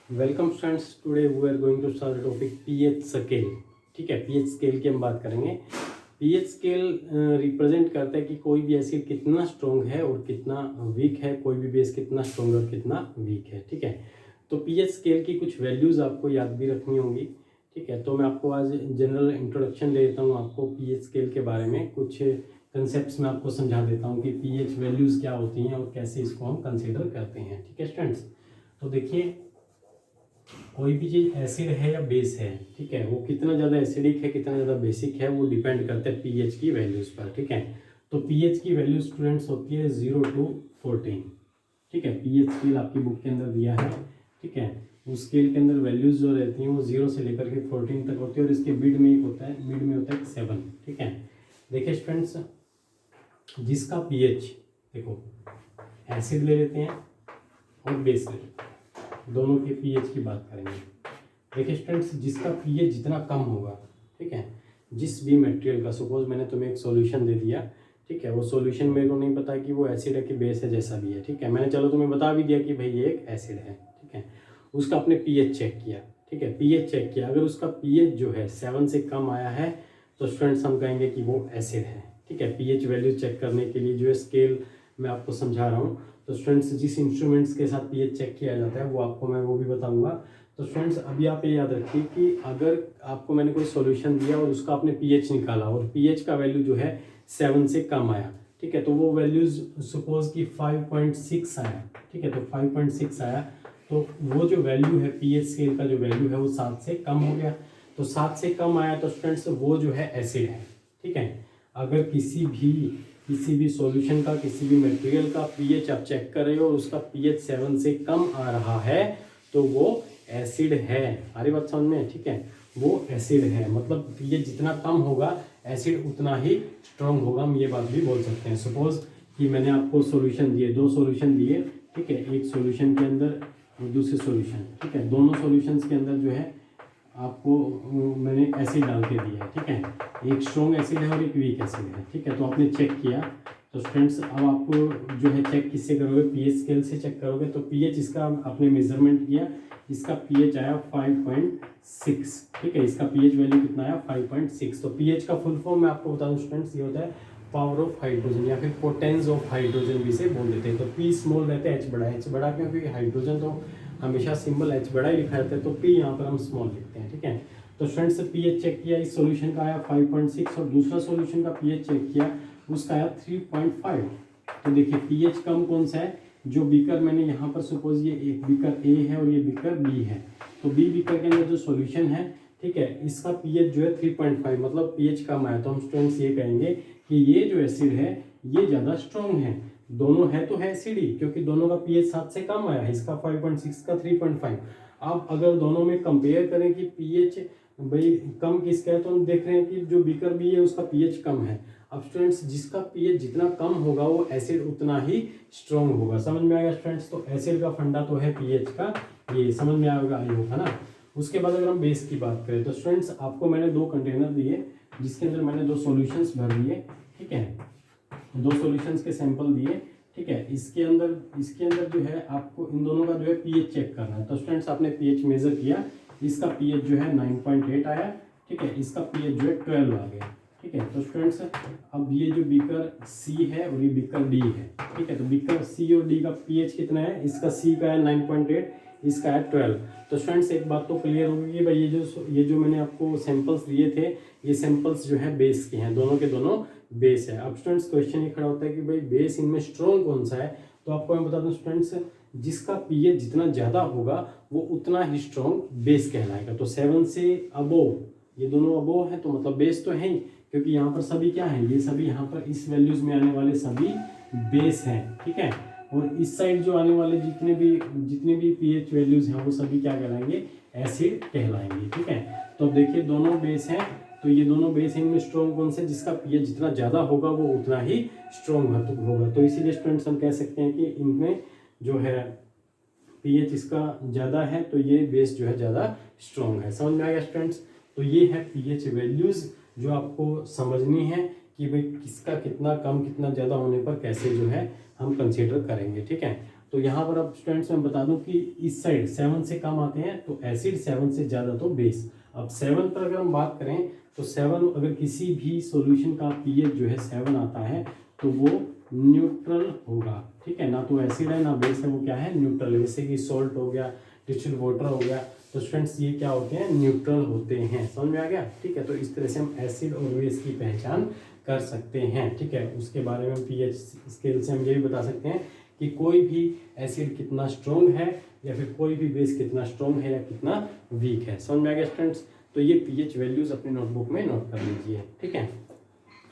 Welcome students, today we are going to start topic pH scale. ठीक है, pH scale की हम बात करेंगे। पीएच स्केल रिप्रेजेंट करता है कि कोई भी एसिड कितना स्ट्रॉन्ग है और कितना वीक है, कोई भी बेस कितना स्ट्रॉन्ग और कितना वीक है। ठीक है, तो पीएच स्केल की कुछ वैल्यूज आपको याद भी रखनी होंगी। ठीक है, तो मैं आपको आज जनरल इंट्रोडक्शन दे देता हूँ आपको पीएच स्केल के बारे में। कुछ कंसेप्ट्स में आपको समझा देता हूँ कि पीएच वैल्यूज क्या होती हैं और कैसे इसको हम कंसिडर करते हैं। ठीक है स्टूडेंट्स, तो देखिए कोई भी चीज़ एसिड है या बेस है, ठीक है, वो कितना ज़्यादा एसिडिक है कितना ज़्यादा बेसिक है वो डिपेंड करता है पीएच की वैल्यूज़ पर। ठीक है, तो पीएच की वैल्यू स्टूडेंट्स होती है 0 to 14। ठीक है, पीएच स्केल आपकी बुक के अंदर दिया है। ठीक है, उस स्केल के अंदर वैल्यूज़ जो रहती हैं वो 0 से लेकर के 14 तक होती है और इसके मिड में एक होता है, मिड में होता है 7। ठीक है, देखिए स्टूडेंट्स, जिसका पीएच, देखो एसिड ले लेते हैं और बेस ले लेते हैं, दोनों के पीएच की बात करेंगे। देखिए स्टूडेंट्स, जिसका पीएच जितना कम होगा, ठीक है, जिस भी मटेरियल का, सपोज मैंने तुम्हें एक सॉल्यूशन दे दिया, ठीक है, वो सॉल्यूशन मेरे को नहीं पता कि वो एसिड है कि बेस है, जैसा भी है। ठीक है, मैंने चलो तुम्हें बता भी दिया कि भाई ये एक एसिड है। ठीक है, उसका अपने पीएच चेक किया। ठीक है, पीएच चेक किया, अगर उसका पीएच जो है 7 से कम आया है तो स्टूडेंट्स हम कहेंगे कि वो एसिड है। ठीक है, पीएच वैल्यू चेक करने के लिए जो है स्केल मैं आपको समझा रहा हूँ। तो स्टूडेंट्स, जिस इंस्ट्रूमेंट्स के साथ पीएच चेक किया जाता है वो आपको मैं वो भी बताऊंगा। तो स्टूडेंट्स, अभी आप ये याद रखिए कि अगर आपको मैंने कोई सॉल्यूशन दिया और उसका आपने पीएच निकाला और पीएच का वैल्यू जो है 7 से कम आया, ठीक है, तो वो वैल्यूज सपोज कि 5.6 आया। ठीक है, तो 5.6 आया तो वो जो वैल्यू है पीएच स्केल का जो वैल्यू है वो 7 से कम हो गया। तो 7 से कम आया तो स्टूडेंट्स वो जो है एसिड है। ठीक है, अगर किसी भी सॉल्यूशन का, किसी भी मटेरियल का पीएच आप चेक कर रहे हो और उसका पीएच 7 से कम आ रहा है तो वो एसिड है। हमारी बात समझ में? ठीक है, वो एसिड है, मतलब पीएच जितना कम होगा एसिड उतना ही स्ट्रॉन्ग होगा। हम ये बात भी बोल सकते हैं। सपोज कि मैंने आपको सॉल्यूशन दिए, 2 सॉल्यूशन दिए। ठीक है, एक सॉल्यूशन के अंदर और दूसरे सॉल्यूशन, ठीक है, दोनों सॉल्यूशंस के अंदर जो है आपको मैंने एसिड डाल के दिया है। ठीक है, एक स्ट्रॉन्ग एसिड है और एक वीक एसिड है। ठीक है, तो आपने चेक किया। तो स्टूडेंट्स, अब आपको जो है चेक किससे करोगे? पीएच स्केल से चेक करोगे। तो पीएच इसका आपने मेजरमेंट किया, इसका पीएच आया 5.6। ठीक है, इसका पीएच वैल्यू कितना आया? 5.6। तो पीएच का फुल फॉर्म मैं आपको बता दूं स्टूडेंट्स, ये होता है पावर ऑफ हाइड्रोजन या फिर पोटेंस ऑफ हाइड्रोजन भी से बोल देते हैं। तो पी स्मॉल रहता है, एच बड़ा क्यों? क्योंकि हाइड्रोजन तो हमेशा सिंबल एच बड़ा ही लिखा रहता है, तो पी यहाँ पर हम स्मॉल लिखते हैं। ठीक है, तो स्टूडेंट्स पीएच चेक किया, इस सॉल्यूशन का आया 5.6 और दूसरा सॉल्यूशन का पीएच चेक किया, उसका आया 3.5। तो देखिए पीएच कम कौन सा है? जो बीकर मैंने यहाँ पर सपोज ये एक बीकर ए है और ये बीकर बी है, तो बी बीकर के अंदर जो सॉल्यूशन है, ठीक है, इसका पीएच जो है 3.5, मतलब पीएच कम आया। तो हम स्टूडेंट्स ये कहेंगे कि ये जो एसिड है ये ज़्यादा स्ट्रॉन्ग है। दोनों है तो है एसिड ही, क्योंकि दोनों का पीएच 7 से कम आया है, इसका 5.6 का 3.5। अब अगर दोनों में कंपेयर करें कि पीएच भाई कम किसका है, तो हम देख रहे हैं कि जो बीकर बी है उसका पीएच कम है। अब स्टूडेंट्स, जिसका पीएच जितना कम होगा वो एसिड उतना ही स्ट्रॉन्ग होगा। समझ में आएगा स्टूडेंट्स? तो एसिड का फंडा तो है पीएच का, ये समझ में आएगा, आई होगा ना। उसके बाद अगर हम बेस की बात करें तो स्टूडेंट्स, आपको मैंने 2 कंटेनर दिए जिसके अंदर मैंने 2 सॉल्यूशंस भर दिए। ठीक है, 2 सॉल्यूशंस के सैंपल दिए। ठीक है, इसके अंदर जो है आपको इन दोनों का जो है पीएच चेक करना है। तो स्टूडेंट्स, आपने पीएच मेजर किया, इसका पीएच जो है 9.8 आया। ठीक है, इसका पीएच जो है 12 आ गया। ठीक है, तो स्टूडेंट्स, अब ये जो बीकर सी है और ये बीकर डी है, ठीक है, तो बीकर सी और डी का पीएच कितना है? इसका सी का है 9.8, इसका है 12। तो स्टूडेंट्स, एक बात तो क्लियर होगी कि भाई ये जो मैंने आपको सैंपल्स दिए थे, ये सैंपल्स जो है बेस के हैं, दोनों के दोनों बेस है। अब स्टूडेंट्स, क्वेश्चन ये खड़ा होता है कि भाई बेस इनमें स्ट्रॉन्ग कौन सा है? तो आपको मैं बता दूं स्टूडेंट्स, जिसका पीएच जितना ज़्यादा होगा वो उतना ही स्ट्रॉन्ग बेस कहलाएगा। तो 7 से अबोव, ये दोनों अबोव है तो मतलब बेस तो है ही, क्योंकि यहाँ पर सभी क्या है? ये सभी यहाँ पर इस वैल्यूज में आने वाले सभी बेस हैं। ठीक है, और इस साइड जो आने वाले जितने भी पीएच वैल्यूज हैं वो सभी क्या कहलाएंगे? एसिड कहलाएंगे। ठीक है, तो देखिए दोनों बेस हैं, तो ये दोनों बेस इनमें स्ट्रॉन्ग कौन से? जिसका पीएच जितना ज़्यादा होगा वो उतना ही स्ट्रॉन्ग होगा। तो इसीलिए स्टूडेंट्स हम कह सकते हैं कि इनमें जो है पीएच इसका ज़्यादा है तो ये बेस जो है ज़्यादा स्ट्रॉन्ग है। समझ में आ गया स्टूडेंट्स? तो ये है पीएच वैल्यूज़ जो आपको समझनी है कि भाई किसका कितना कम कितना ज़्यादा होने पर कैसे जो है हम कंसीडर करेंगे। ठीक है, तो यहाँ पर अब स्टूडेंट्स मैं बता दूं कि इस साइड 7 से कम आते हैं तो एसिड, 7 से ज़्यादा तो बेस। अब 7 पर अगर हम बात करें तो 7 अगर किसी भी सॉल्यूशन का पीएच जो है 7 आता है तो वो न्यूट्रल होगा, ठीक है, ना तो एसिड है ना बेस है, वो क्या है, न्यूट्रल है। जैसे कि सॉल्ट हो गया, डिस्टिल्ड वाटर हो गया, तो स्टूडेंट्स ये क्या होते हैं, न्यूट्रल होते हैं। समझ में आ गया, ठीक है। तो इस तरह से हम एसिड और बेस की पहचान कर सकते हैं, ठीक है। उसके बारे में पीएच स्केल से हम ये भी बता सकते हैं कि कोई भी एसिड कितना स्ट्रॉन्ग है या फिर कोई भी बेस कितना स्ट्रॉन्ग है या कितना वीक है। समझ में आ गया स्टूडेंट्स। तो ये पीएच वैल्यूज अपनी नोटबुक में नोट कर लीजिए, ठीक है।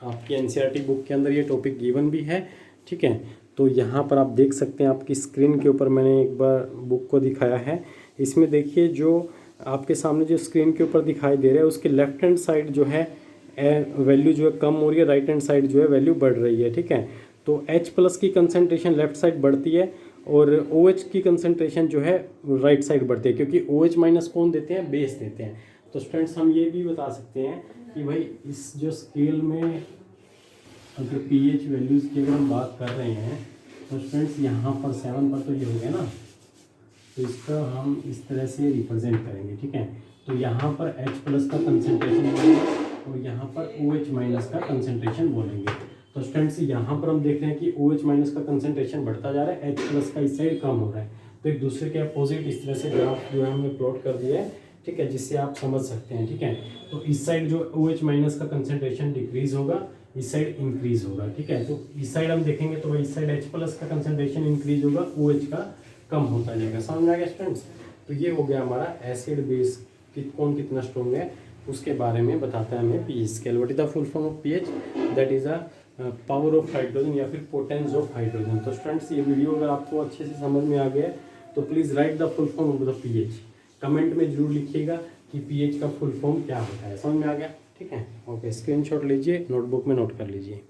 आपकी एनसीईआरटी बुक के अंदर ये टॉपिक गिवन भी है, ठीक है। तो यहाँ पर आप देख सकते हैं, आपकी स्क्रीन के ऊपर मैंने एक बार बुक को दिखाया है। इसमें देखिए जो आपके सामने जो स्क्रीन के ऊपर दिखाई दे रहा है उसके लेफ्ट हैंड साइड जो है वैल्यू जो है कम हो रही है, राइट हैंड साइड जो है वैल्यू बढ़ रही है, ठीक है। तो H+ की कंसनट्रेशन लेफ्ट साइड बढ़ती है और OH की कंसनट्रेशन जो है राइट साइड बढ़ती है, क्योंकि OH- कौन देते हैं, बेस देते हैं। तो स्टूडेंट्स हम ये भी बता सकते हैं कि भाई इस जो स्केल में अगर पीएच वैल्यूज़ की अगर हम बात कर रहे हैं तो स्टूडेंट्स यहाँ पर 7 पर तो ये हो गया ना, तो इसका हम इस तरह से रिप्रेजेंट करेंगे, ठीक है। तो यहाँ पर H+ का कंसनट्रेशन बोलेंगे और यहाँ पर OH- का कंसनट्रेशन बोलेंगे। तो स्टूडेंट्स यहाँ पर हम देख रहे हैं कि OH- का कंसनट्रेशन बढ़ता जा रहा है, H+ का इस साइड कम हो रहा है। तो एक दूसरे के अपोजिट इस तरह से ग्राफ जो है हमने प्लॉट कर दिया है, ठीक है, जिससे आप समझ सकते हैं, ठीक है। तो इस साइड जो OH- का कंसनट्रेशन डिक्रीज होगा, इस साइड इंक्रीज होगा, ठीक है। तो इस साइड हम देखेंगे तो इस साइड H+ का कंसनट्रेशन इंक्रीज होगा, OH का कम होता जाएगा। समझ में आ गया स्टूडेंट्स। तो ये हो गया हमारा एसिड बेस कौन कितना स्ट्रॉन्ग है उसके बारे में बताता है हमें pH scale. What is the full form of pH, that is a power of hydrogen या फिर पोटेंस ऑफ हाइड्रोजन। तो स्टूडेंट्स ये वीडियो अगर आपको अच्छे से समझ में आ गया तो please write the full form of the pH. Comment में जरूर लिखिएगा कि पीएच का फुल फॉर्म क्या होता है। समझ में आ गया, ठीक है। ओके, स्क्रीनशॉट लीजिए, नोटबुक में नोट कर लीजिए।